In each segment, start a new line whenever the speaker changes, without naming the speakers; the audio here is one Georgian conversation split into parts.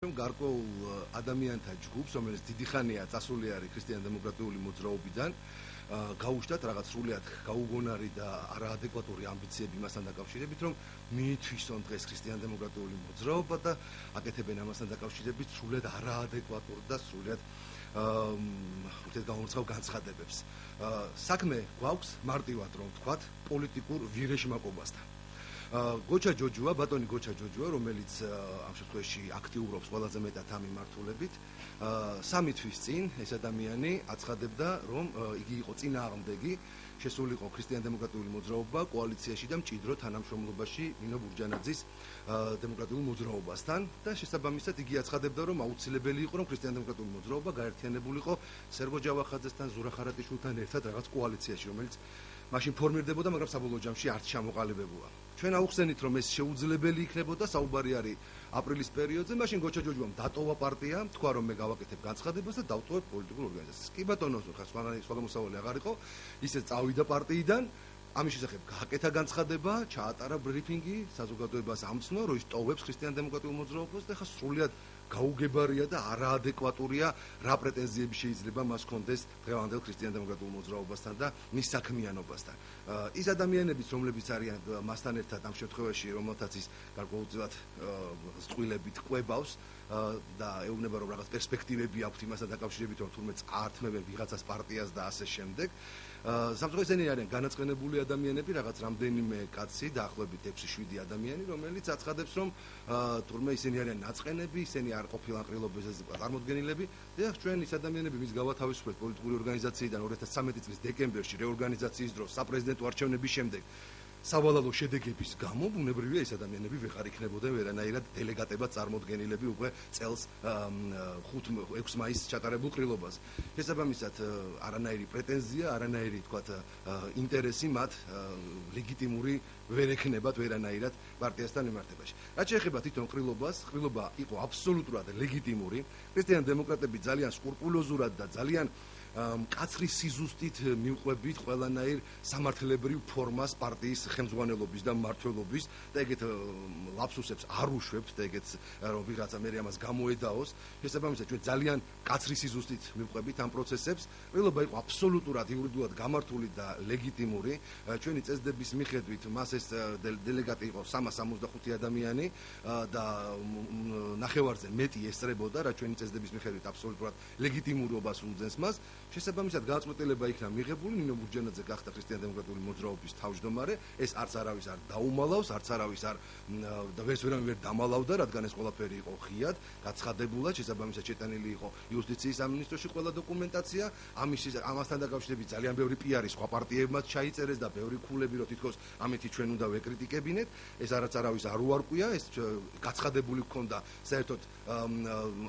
გარკვეულ ადამიანთა ჯგუფს, რომელიც დიდი ხანია წასული არის ქრისტიან-დემოკრატიული მოძრაობიდან, გაუშვათ რაღაც სრულიად გაუგონარი და არაადეკვატური ამბიციები მასთან დაკავშირებით, რომ მიითვისონ დღეს ქრისტიან-დემოკრატიული მოძრაობა და აკეთებენ ამასთან დაკავშირებით სრულიად არაადეკვატურ და სრულიად ურთიერთგამომრწყევ განცხადებებს. საქმე გვაქვს მარტივად რომ ვთქვათ, პოლიტიკურ ვირეშმაკობასთან. გოჩა ჯოჯუა, ბატონი გოჩა ჯოჯუა, რომელიც ამ შემთხვევაში აქტიურობს ყველაზე მეტად ამ მიმართულებით, 3 თვის წინ ეს ადამიანი აცხადებდა, რომ იგი იყო წინააღმდეგი, შესულიყო ქრისტიან-დემოკრატიული მოძრაობა კოალიციაში და მჭიდრო თანამშრომლობაში ნინო ბურჯანაძის დემოკრატიულ მოძრაობასთან და შესაბამისად იგი აცხადებდა, რომ აუცილებელი იყო, რომ ქრისტიან-დემოკრატიული მოძრაობა გაერთიანებულიყო სერგო ჯავახაძესთან, ზურა ხარატიშვილთან ერთად რაღაც კოალიციაში, რომელიც მაშინ ფორმირდებოდა, მაგრამ საბოლოო ჯამში არც ჩამოყალიბებულა. ჩვენ აუხსენით, რომ ეს შეუძლებელი იქნებოდა, საუბარი არის აპრილის პერიოდზე, მაშინ გოჩა ჯოჯუამ დატოვა პარტია, თქვა რომ მე გავაკეთებ განცხადებას და დავტოვებ პოლიტიკურ ორგანიზაციას. კი ბატონო, ხა სხვა გამოსავალი აღარ იყო, ისე წავიდა პარტიიდან, ამის შესახებ გააკეთა განცხადება, ჩაატარა ბრიფინგი, საზოგადოებას ამცნო, რომ ის ტოვებს ქრისტიან-დემოკრატიულ მოძრაობას და ხა სრულიად გაუგებარია და არაადეკვატურია, რა პრეტენზიები შეიძლება მას ჰქონდეს დღევანდელ ქრისტიან-დემოკრატიულ მოძრაობასთან და მის საქმიანობასთან. ის ადამიანებიც, რომლებიც არიან მასთან ერთად ამ შემთხვევაში, რომელთაც ის გარკვეულწილად წყვილებით ყვებავს და ეუბნება, რომ რაღაც პერსპექტივები აქვთ იმასთან დაკავშირებით, რომ თურმე წაართმევენ ვიღაცას პარტიას და ასე შემდეგ. სამწუხაროდ ესენი არიან განაწყენებული ადამიანები, რაღაც რამდენიმე კაცი, დაახლოებით 6-7 ადამიანი, რომელიც აცხადებს, რომ თურმე ისინი არიან ნაწყენები, ისინი არ ყოფილან ყრილობაზე წარმოდგენილები და ჩვენ ის ადამიანები, ვის გავათავისუფლეთ პოლიტიკური ორგანიზაციიდან 2013 წლის დეკემბერში რეორგანიზაციის დროს საპრეზიდენტო არჩევნების შემდეგ სავალალო შედეგების გამო ბუნებრივია ეს ადამიანები ვეღარ იქნებოდნენ ვერანაირად დელეგატებად წარმოდგენილები უკვე წელს 5-6 მაისს ჩატარებულ ყრილობას. შესაბამისად, არანაირი პრეტენზია, არანაირი თქვათ ინტერესი მათ ლეგიტიმური ვერ ექნებათ ვერანაირად პარტიასთან მიმართებაში. რაც შეეხება თვითონ ყრილობას, ყრილობა იყო აბსოლუტურად ლეგიტიმური. ქრისტიან-დემოკრატები ძალიან სკრუპულოზურად და ძალიან მკაცრი სიზუსტით მიუყვებით ყველანაირ სამართლებრივ ფორმას პარტიის ხელმძღვანელობის და მმართველობის და ეგეთ ლაფსუსებს არ უშვებთ და ეგეთ რომ ვიღაცა მე ამას გამოედაოს. შესაბამისად, ჩვენ ძალიან მკაცრი სიზუსტით მიუყვებით ამ პროცესებს. ყრილობა იყო აბსოლუტურად იურიდიულად გამართული და ლეგიტიმური. ჩვენი წესდების მიხედვით მას ეს დელეგატი იყო 365 ადამიანი და ნახევარზე მეტი ესწრებოდა, რა ჩვენი წესდების მიხედვით აბსოლუტურად ლეგიტიმურობას უძენს მას. შესაბამისად, გადაწყვეტილება იქნა მიღებული, ნინო ბურჯანაძე გახდა ქრისტიან-დემოკრატიული მოძრაობის თავმჯდომარე. ეს არც არავის არ დაუმალავს, არც არავის არ და ვერანაირად ვერ დამალავდა, რადგან ეს ყველაფერი იყო ღიად, გაცხადებულად, შესაბამისად შეტანილი იყო იუსტიციის სამინისტროში ყველა დოკუმენტაცია. ამასთან დაკავშირებით ძალიან ბევრი პიარი სხვა პარტიებმაც ჩაიწერეს და ბევრი ქულები, რომ თითქოს ამეთი ჩვენ უნდა ვეკრიტიკებინეთ. ეს არც არავის არ უარყვია, ეს გაცხადებული ჰქონდა საერთოდ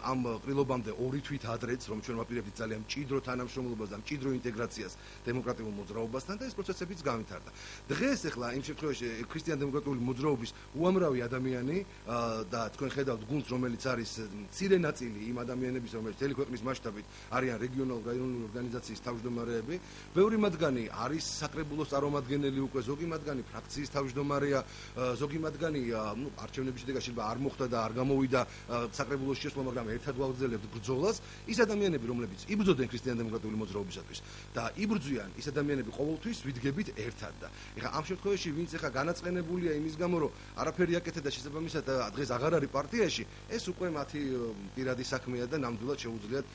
ამ ყრილობამდე 2 თვით ადრეც, რომ ჩვენ ვაპირებდით ძალიან მჭიდრო თანამშრომლობას და მჭიდრო ინტეგრაციას დემოკრატიულ მოძრაობასთან და ეს პროცესებიც გამვითარდა. დღეს ახლა იმ შემთხვევაში ქრისტიან-დემოკრატიული მოძრაობის უამრავი ადამიანი და თქვენ ხედავთ გუნდს, რომელიც არის მცირე ნაწილი იმ ადამიანების, რომელიც მთელი ქვეყნის მასშტაბით არიან რეგიონალური ორგანიზაციის თავმჯდომარეები, ბევრი მათგანი არის საკრებულოს წარმომადგენელი უკვე, ზოგი მათგანი ფრაქციის თავმჯდომარეა, ზოგი მათგანი არჩევნების შედეგად არ მოხდა და არ გამოვიდა საკრებულოს შესვლა, მაგრამ ერთად ვაგრძელებთ ბრძოლას. ის ადამიანები, რომლებიც იბრძოდნენ ქრისტიან-დემოკრატიული მოძრაობისათვის და იბრძვიან, ის ადამიანები ყოველთვის ვიდგებით ერთად და ეხლა ამ შემთხვევაში ვინც ეხლა განაწყენებულია იმის გამო, რომ არაფერი აკეთე და შესაბამისად დღეს აღარ არის პარტიაში, ეს უკვე მათი პირადი საქმეა და ნამდვილად შეუძლიათ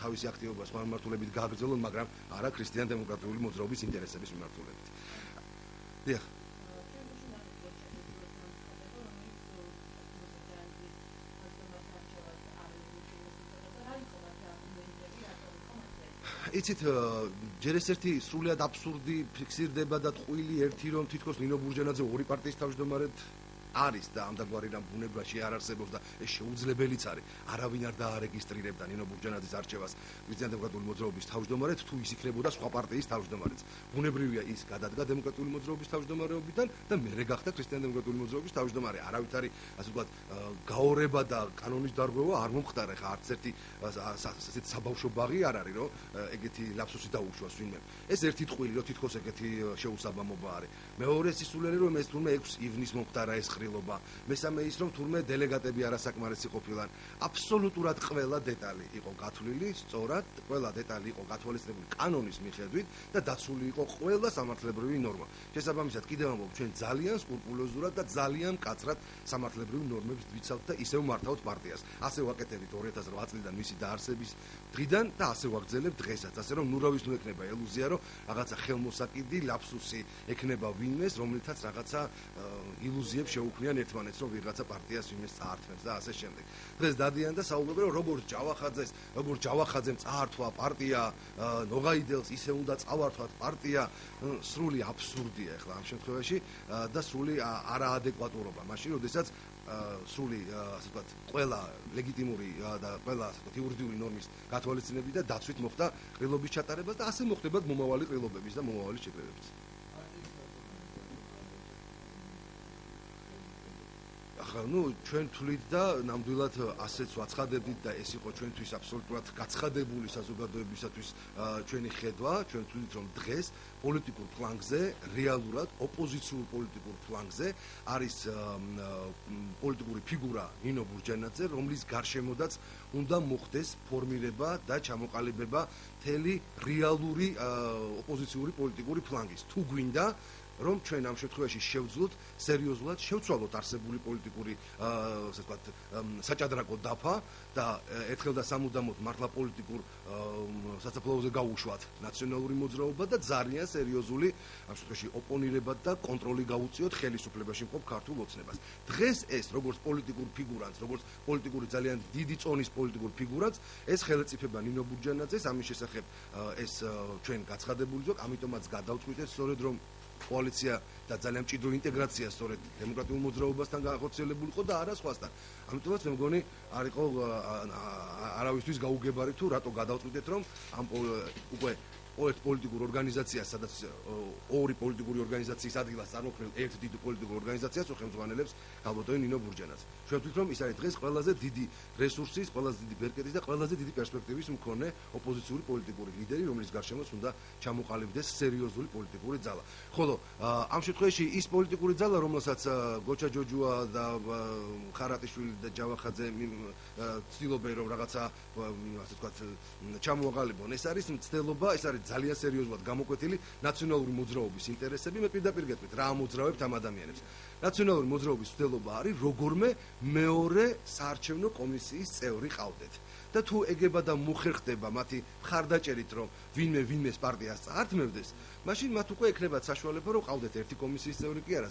თავისი აქტივობა სხვა მიმართულებით გააგრძელონ, მაგრამ არა ქრისტიან-დემოკრატიული მოძრაობის ინტერესების მიმართულებით. დიახ. იცით, ჯერ ეს ერთი სრულიად აბსურდი ფიქსირდება და ტყუილი ერთი, რომ თითქოს ნინო ბურჯანაძე 2 პარტიის თავმჯდომარედ არის და ამ დაგვარი რამ ბუნებაში არ არსებობს და ეს შეუძლებელიც არის. არავინ არ დაარეგისტრირებდა ნინო ბურჯანაძის არჩევას ქრისტიან-დემოკრატიული მოძრაობის თავმჯდომარედ, თუ ის იქნებოდა სხვა პარტიის თავმჯდომარეც. ბუნებრივია ის გადადგა დემოკრატიული მოძრაობის თავმჯდომარეობიდან და მერე გახდა ქრისტიან-დემოკრატიული მოძრაობის თავმჯდომარე. არავითარი, ასე ვთქვათ, გაორება და კანონის დარღვევა არ მომხდარა. ხა არც ერთი ასეთი საბავშვო ბაღი არ არის, რომ ეგეთი ლაფსუსი დაუშვას ვინმე. ეს ერთი ტყუილი, რომ თითქოს ეგეთი შეუსაბამობა არის. მეორე სისულელი, რომ ეს თურმე 6 ივნის მომხდარა ეს ყრილობა, მესამე ის რომ თურმე დელეგატები არასაკმარისი ყოფილან. აბსოლუტურად ყველა დეტალი იყო გათვლილი, სწორად ყველა დეტალი იყო გათვალისწინებული კანონის მიხედვით და დაცული იყო ყველა სამართლებრივი ნორმა. შესაბამისად, კიდევ ამბობ, ჩვენ ძალიან სკრუპულოზურად და ძალიან მკაცრად სამართლებრივი ნორმებს ვიცავთ და ისევ მართავთ პარტიას. ასე ვაკეთებით 2008 წლიდან მისი დაარსების დღიდან და ასე ვაგრძელებთ დღესაც. ასე რომ ნურავის ნუ ექნება ელუზია, რომ რაღაცა ხელმოსაკიდი ლაფსუსი ექნება ვინმეს, რომლითაც რაღაცა ილუზიებს შეუქმნიან ერთმანეთს, რომ ვიღაცა პარტიას ვინმეს წაართმევს და ასე შემდეგ. დღეს დადიან და საუბრობენ, რომ როგორც ჯავახაძემ წაართვა პარტია ნოღაიდელს, ისე უნდა წავართვათ პარტია, სრული აბსურდია ახლა ამ შემთხვევაში და სრული არაადეკვატურობა. მაშინ, როდესაც სრული ასე ვთქვათ, ყველა ლეგიტიმური და ყველა ასე ვთქვათ, იურიდიული ნორმის გათვალისწინებით და დაცვით მოხდა ყრილობის ჩატარება და ასე მოხდებათ მომავალი ყრილობების და მომავალი შეკრებებიც. ახლა ჩვენ თვლით და ნამდვილად ასეც ვაცხადებდით და ეს იყო ჩვენთვის აბსოლუტურად გაცხადებული საზოგადოებისათვის ჩვენი ხედვა. ჩვენ თვლით რომ დღეს პოლიტიკურ ფლანგზე, რეალურად ოპოზიციურ პოლიტიკურ ფლანგზე არის პოლიტიკური ფიგურა ნინო ბურჯანაძე, რომლის გარშემოდაც უნდა მოხდეს ფორმირება და ჩამოყალიბება მთელი რეალური ოპოზიციური პოლიტიკური ფლანგის. თუ გვინდა რომ ჩვენ ამ შემთხვევაში შევძლოთ სერიოზულად შევცვალოთ არსებული პოლიტიკური ასე ვთქვათ საჭადრაკო დაფა და ერთხელ და სამუდამოდ მართლა პოლიტიკურ სასაფლაოზე გაუშვათ ნაციონალური მოძრაობა და ძალიან სერიოზული ამ შემთხვევაში ოპონირება და კონტროლი გაუწიოთ ხელისუფლებაში მყოფ ქართულ ოცნებას. დღეს ეს როგორც პოლიტიკურ ფიგურანტს, როგორც პოლიტიკური ძალიან დიდი წონის პოლიტიკურ ფიგურანტს, ეს ხელისუფლება ნინო ბურჯანაძეს ამის შესახებ ეს ჩვენ გაცხადებული ზოგ, ამიტომაც გადავწყვიტეთ სწორედ რომ koaliția და ძალიან მჭიდრო ინტეგრაცია სწორედ დემოკრატიულ მოძრაობასთან განხორციელებულიყო და არა სხვასთან. ამიტომაც მე მგონი არ იყო არავისთვის გაუგებარი თუ რატო გადავწყვიტეთ რომ ამ უკვე პოლიტიკურ ორგანიზაციას, სადაც ორი პოლიტიკური ორგანიზაციის ადგილას წარმოქმნილ ერთ დიდ პოლიტიკურ ორგანიზაციას უხელმძღვანელებს ალბათო ნინო ბურჯანაძე. შევთვლით რომ ის არის დღეს ყველაზე დიდი რესურსის, ყველაზე დიდი ბერკეტის და ყველაზე დიდი პერსპექტივის მქონე ოპოზიციური პოლიტიკური ლიდერი, რომლის გარშემოც უნდა ჩამოყალიბდეს სერიოზული პოლიტიკური ძალა. ხოლო ამ შემთხვევაში ის პოლიტიკური ძალა, რომელსაც გოჩა ჯოჯუა და ხარატიშვილი და ჯავახაძე ცდილობენ რომ რაღაცა ასე ვთქვათ ჩამოაყალიბონ, ეს არის მცდელობა, ეს არის ძალიან სერიოზულად გამოკვეთილი ნაციონალური მოძრაობის ინტერესები. მე პირდაპირ გეტყვით რა ამოძრავებთ ამ ადამიანებს. ნაციონალური მოძრაობის მცდელობა არის როგორმე მეორე საარჩევნო კომისიის წევრი ყავდეთ. და თუ ეგება და მუხერხდება მათი მხარდაჭერით რომ ვინმეს პარტიას წაართმევდეს, მაშინ მათ უკვე ექნებათ საშუალება რომ ყავდეთ ერთი კომისიის წევრი კი არა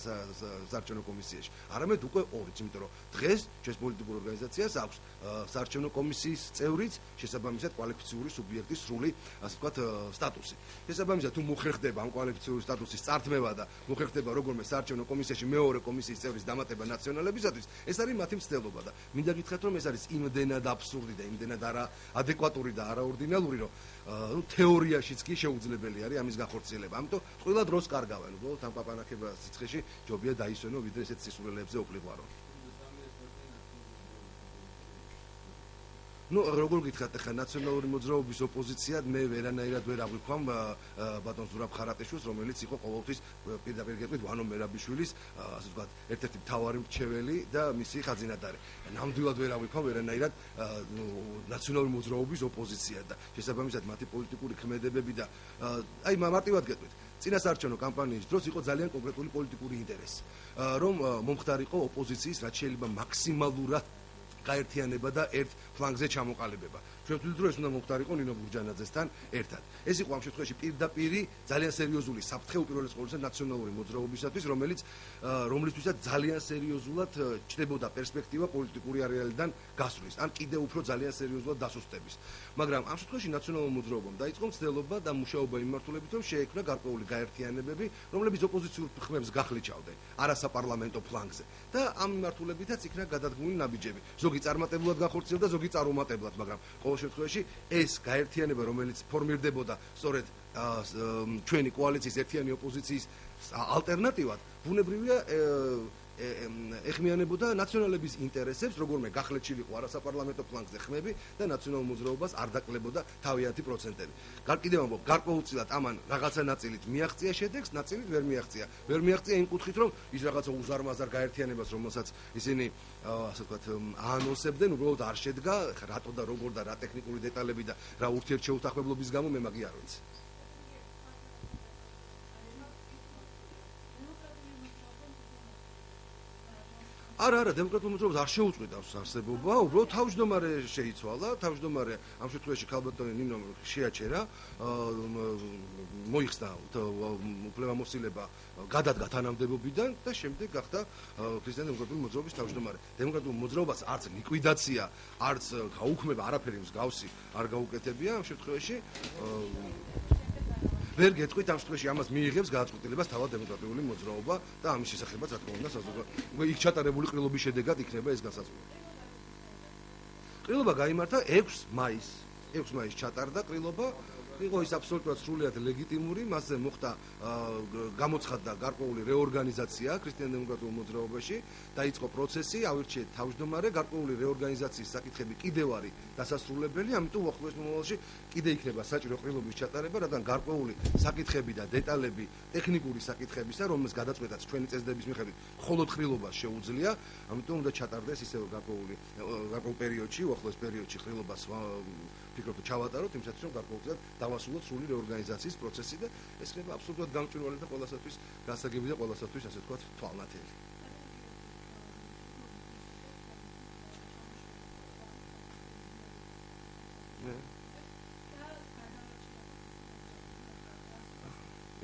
საარჩევნო კომისიაში, არამედ უკვე ორიც, იმიტომ რომ დღეს ჩვენს პოლიტიკურ ორგანიზაციას აქვს საარჩევნო კომისიის წევრიც, შესაბამისად კვალიფიციური სუბიექტის სრული, ასე ვთქვათ, სტატუსი. შესაბამისად თუ მუხერხდება ამ კვალიფიციური სტატუსის წართმევა და მუხერხდება როგორმე საარჩევნო კომისიაში მეორე კომისიის წევრის დამატება ნაციონალებისათვის, ეს არის მათი მცდელობა და მინდა გითხრათ რომ ეს არის იმდენად აბსურდი და იმდენად არაადეკვატური და არაორდინალური, რომ თეორიაშიც კი შეუძლებელი არის ამის განხორციელება. ამიტომ ყველა დროს კარგავენ, უბრალოდ ამ პაპანაკებას სიცხეში ჯობია დაისვენო, ვიდრე ესეთ სისულელებზე უყლიყვარო. როგორ გითხრათ ახლა ნაციონალური მოძრაობის ოპოზიციად მე ვერანაირად ვერ აღვიქვამ ბატონ ზურაბ ხარატიშვილს, რომელიც იყო ყოველთვის პირდაპირ გეტყვით ვანო მერაბიშვილის ასე ვთქვათ ერთ-ერთი მთავარი მრჩეველი და მისი ხაზინადარი. ნამდვილად ვერ აღვიქვამ ვერანაირად ნაციონალური მოძრაობის ოპოზიციად და შესაბამისად მათი პოლიტიკური ქმედებები და აი მარტივად გეტყვით წინასაარჩევნო კამპანიის დროს იყო ძალიან კონკრეტული პოლიტიკური ინტერესი, რომ მომხდარიყო ოპოზიციის რაც შეიძლება მაქსიმალურად გაერთიანება და ერთ ფლანგზე ჩამოყალიბება. ჩვენ ვთვლით რომ ეს უნდა მომხდარიყო ნინო ბურჯანაძესთან ერთად. ეს იყო ამ შემთხვევაში პირდაპირი ძალიან სერიოზული საფრთხე უპირველეს ყოვლისა ნაციონალური მოძრაობისათვის, რომლისთვისაც ძალიან სერიოზულად ჩნდებოდა პერსპექტივა პოლიტიკური არეალიდან გასვლის, ან კიდევ უფრო ძალიან სერიოზულად დასუსტების. მაგრამ ამ შემთხვევაში ნაციონალურ მოძრაობამ დაიწყო მცდელობა და მუშაობა იმართულებით, რომ შეექმნა გარკვეული გაერთიანებები, რომლებიც ოპოზიციურ ხმებს გახლიჩავდნენ არასაპარლამენტო ფლანგზე და ამ მიმართულებითაც იქნა გადადგმული ნაბიჯები. ზოგი წარმატებულად განხორციელდა, ზოგი წარუმატებლად, მაგრამ ყოველ შემთხვევაში ეს გაერთიანება, რომელიც ფორმირდებოდა სწორედ ჩვენი კოალიციის ერთიანი ოპოზიციის ალტერნატივად, ბუნებრივია ეხმიანებოდა ნაციონალების ინტერესებს, როგორმე გახლეჩილიყო არასაპარლამენტო ფლანგზე ხმები და ნაციონალურ მოძრაობას არ დაკლებოდა თავიანთი პროცენტები. კიდევ ამბობ, გარკვეულწილად ამან რაღაცა ნაწილით მიაღწია შედეგს, ნაწილით ვერ მიაღწია. ვერ მიაღწია იმ კუთხით, რომ ის რაღაცა უზარმაზარ გაერთიანებას, რომელსაც ისინი ასე ვთქვათ, აანონსებდნენ, უბრალოდ არ შედგა, რატო და როგორ და რა ტექნიკური დეტალები და რა ურთიერთშეუთანხმებლობის გამო მე მაგი არ ვიცი. არა, დემოკრატიულ მოძრაობას არ შეუწყვეტავს არსებობა, უბრალოდ თავმჯდომარე შეიცვალა, თავმჯდომარე ამ შემთხვევაში ქალბატონი ნინო შეაჩერა, მოიხსნა უფლებამოსილება გადადგა თანამდებობიდან და შემდეგ გახდა ქრისტიან-დემოკრატიული მოძრაობის თავმჯდომარე. დემოკრატიულ მოძრაობას არც ლიკვიდაცია, არც გაუქმება, არაფერი მსგავსი არ გაუკეთებია ამ შემთხვევაში. ვერ გეტყვით ამ შემთხვევაში ამას მიიღებს გადაწყვეტილებას თავად დემოკრატიული მოძრაობა და ამის შესახებაც რა თქმა უნდა საზოგადო იქ ჩატარებული ყრილობის შედეგად იქნება ეს განსაზღვრული. ყრილობა გაიმართა 6 მაისს ჩატარდა ყრილობა, იყო ის აბსოლუტურად სრულიად ლეგიტიმური, მასზე მოხდა გამოცხადდა გარკვეული რეორგანიზაცია ქრისტიან-დემოკრატიულ მოძრაობაში, დაიწყო პროცესი, ავირჩიეთ თავმჯდომარე, გარკვეული რეორგანიზაციის საკითხები კიდევ არის დასასრულებელი, ამიტომ უახლოეს მომავალში კიდე იქნება საჭირო ყრილობის ჩატარება, რადგან გარკვეული საკითხები და დეტალები ტექნიკური საკითხებისა, რომელს გადაწყვეტაც ჩვენი წესდების მიხედვით მხოლოდ ყრილობას შეუძლია, ამიტომ უნდა ჩატარდეს ისევ გარკვეულ პერიოდში, უახლოეს პერიოდში ყრილობას ფიქრობ ჩავატაროთ იმისათვის რომ გარკვეულწილად დავასრულოთ სრული რეორგანიზაციის პროცესი და ეს ხდება აბსოლუტურად გამჭვირვალე და ყველასათვის გასაგები და ყველასათვის ასე ვთქვათ თვალნათელი.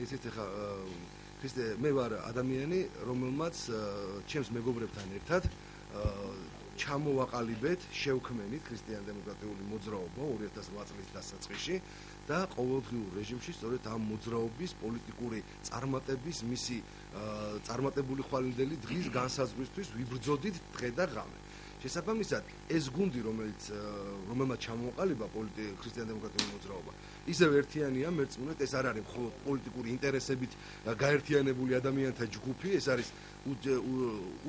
ესეთ ხა ქრისტე მე ვარ ადამიანი რომელმაც ჩემს მეგობრებთან ერთად ჩამოვაყალიბეთ შევქმენით ქრისტიან-დემოკრატიული მოძრაობა 2008 წლის დასაწყისში და ყოველდღიურ რეჟიმში სწორედ ამ მოძრაობის პოლიტიკური წარმატების მისი წარმატებული ხვალინდელი დღის განსაზღვრისთვის ვიბრძოდით დღე და ღამე. შესაბამისად ეს გუნდი რომელმაც ჩამოვაყალიბა ქრისტიან-დემოკრატიული მოძრაობა ისევ ერთიანია მერწმუნეთ ეს არ არის მხოლოდ პოლიტიკური ინტერესებით გაერთიანებული ადამიანთა ჯგუფი ეს არის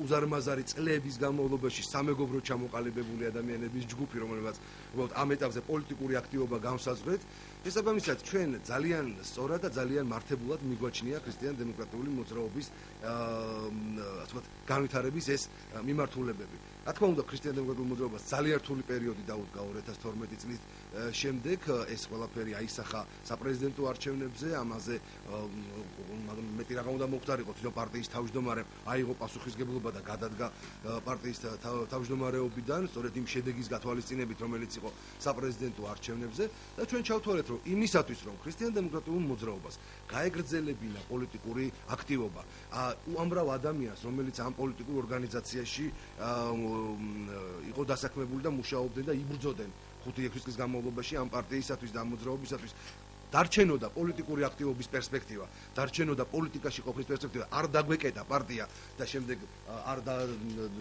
უზარმაზარი წლების განმავლობაში სამეგობროდ ჩამოყალიბებული ადამიანების ჯგუფი რომელმაც უბრალოდ ამ ეტაპზე პოლიტიკური აქტივობა განსაზღვრეთ შესაბამისად ჩვენ ძალიან სწორად და ძალიან მართებულად მიგვაჩნია ქრისტიან-დემოკრატიული მოძრაობის ასე ვთქვათ განვითარების ეს მიმართულებები. რა თქმა უნდა ქრისტიან-დემოკრატიული მოძრაობას ძალიან რთული პერიოდი დაუდგა 2012 წლის შემდეგ ეს ყველაფერი აისახა საპრეზიდენტო არჩევნებზე ამაზე მეტი რა უნდა მოხდარიყო თვითონ პარტიის თავმჯდომარემ აიღო პასუხისგებლობა და გადადგა პარტიის თავმჯდომარეობიდან სწორედ იმ შედეგის გათვალისწინებით რომელიც იყო საპრეზიდენტო არჩევნებზე და ჩვენ ჩავთვალეთ რომ იმისათვის რომ ქრისტიან-დემოკრატიულ მოძრაობას გაეგრძელებინა პოლიტიკური აქტივობა უამრავ ადამიანს რომელიც ამ პოლიტიკურ ორგანიზაციაში იყო დასაქმებული და მუშაობდნენ და იბრძოდნენ 5-6 წლის განმავლობაში ამ პარტიისათვის და ამ მოძრაობისათვის დარჩენოდა პოლიტიკური აქტივობის პერსპექტივა, დარჩენოდა პოლიტიკაში ყოფნის პერსპექტივა, არ დაგვეკეტა პარტია და შემდეგ არ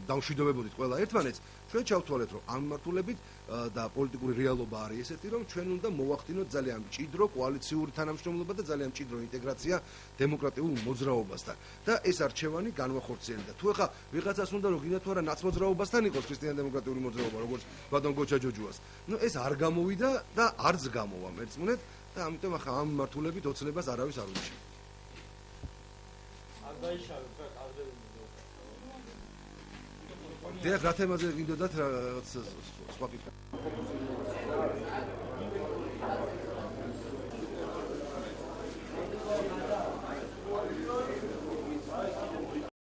დავშვიდობებოდით ყველა ერთმანეთს, ჩვენ ჩავთვალეთ, რომ ამ მიმართულებით და პოლიტიკური რეალობა არის ესეთი, რომ ჩვენ უნდა მოვახდინოთ ძალიან მჭიდრო კოალიციური თანამშრომლობა და ძალიან მჭიდრო ინტეგრაცია დემოკრატიულ მოძრაობასთან. და ეს არჩევანი განვახორციელდა. თუ ეხა ვიღაცას უნდა რომ გინდა თუ არა ნაცმოძრაობასთან იყოს ქრისტიან-დემოკრატიული მოძრაობა, როგორც ბატონ გოჩა ჯოჯუას. ეს არ გამოვიდა და არც გამოვა, მერწმუნეთ. და ამიტომ ახლა ამ მართულებით ოცნებას არავის არ უჩი.
არ დაიშალეთ რა კადრები.
დიახ, რა თემაზე გინდოდათ რაღაც სხვა კითხვა.